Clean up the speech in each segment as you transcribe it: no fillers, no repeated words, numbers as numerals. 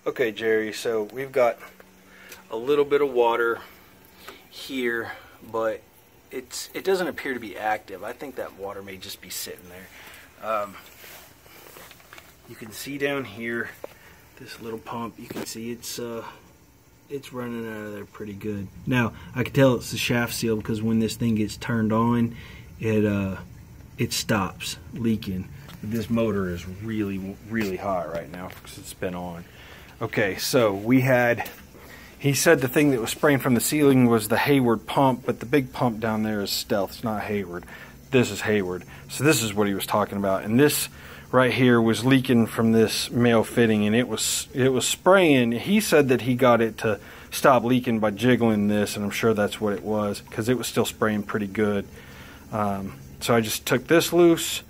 Okay, Jerry, so we've got a little bit of water here, but it doesn't appear to be active. I think that water may just be sitting there. You can see down here this little pump. You can see it's running out of there pretty good. Now I can tell it's the shaft seal because when this thing gets turned on, it stops leaking. This motor is really hot right now because it's been on. Okay, so he said the thing that was spraying from the ceiling was the Hayward pump, but the big pump down there is Stealth. It's not Hayward. This is Hayward. So this is what he was talking about. And this right here was leaking from this male fitting, and it was spraying. He said that he got it to stop leaking by jiggling this, and I'm sure that's what it was because it was still spraying pretty good. So I just took this loose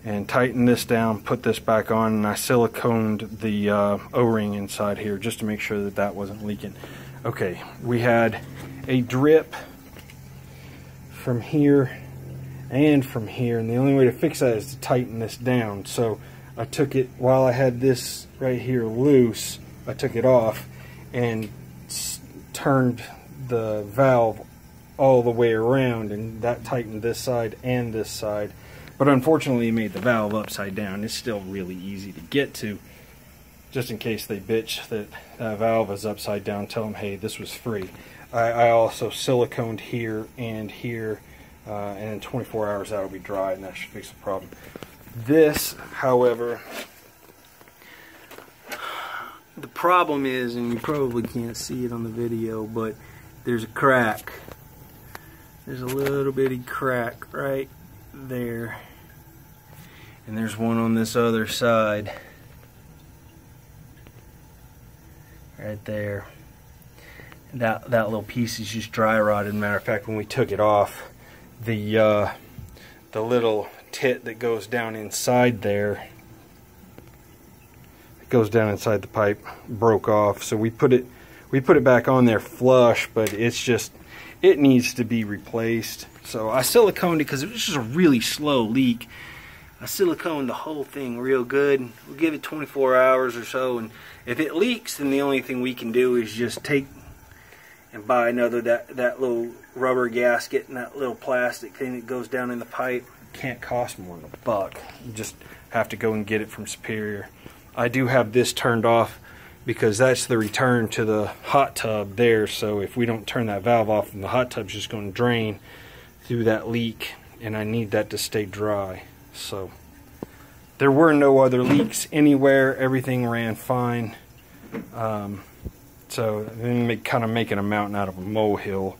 and tightened this down, put this back on, and I siliconed the O-ring inside here just to make sure that that wasn't leaking. Okay, we had a drip from here and from here, and the only way to fix that is to tighten this down. So I took it, while I had this right here loose, I took it off and turned the valve all the way around, and that tightened this side and this side. But unfortunately it made the valve upside down. It's still really easy to get to. Just in case they bitch that valve is upside down, tell them, hey, this was free. I also siliconed here and here, and in 24 hours that'll be dry, and that should fix the problem. This, however, the problem is, and you probably can't see it on the video, but there's a crack. There's a little bitty crack right there. And there's one on this other side. Right there. And that little piece is just dry rotted. Matter of fact, when we took it off, the little tit that goes down inside there, it goes down inside the pipe, broke off. So we put it back on there flush, but it's just, it needs to be replaced. So I siliconed it because it was just a really slow leak. I siliconed the whole thing real good. We'll give it 24 hours or so, and if it leaks, then the only thing we can do is just take and buy another that little rubber gasket and that little plastic thing that goes down in the pipe. Can't cost more than $1. You just have to go and get it from Superior. I do have this turned off because that's the return to the hot tub there. So if we don't turn that valve off, then the hot tub's just going to drain through that leak, and I need that to stay dry. So there were no other leaks anywhere. Everything ran fine. So then kind of making a mountain out of a molehill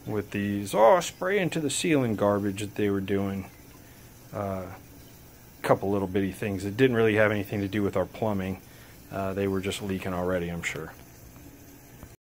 with these spray into the ceiling garbage that they were doing. Couple little bitty things that didn't really have anything to do with our plumbing. They were just leaking already, I'm sure.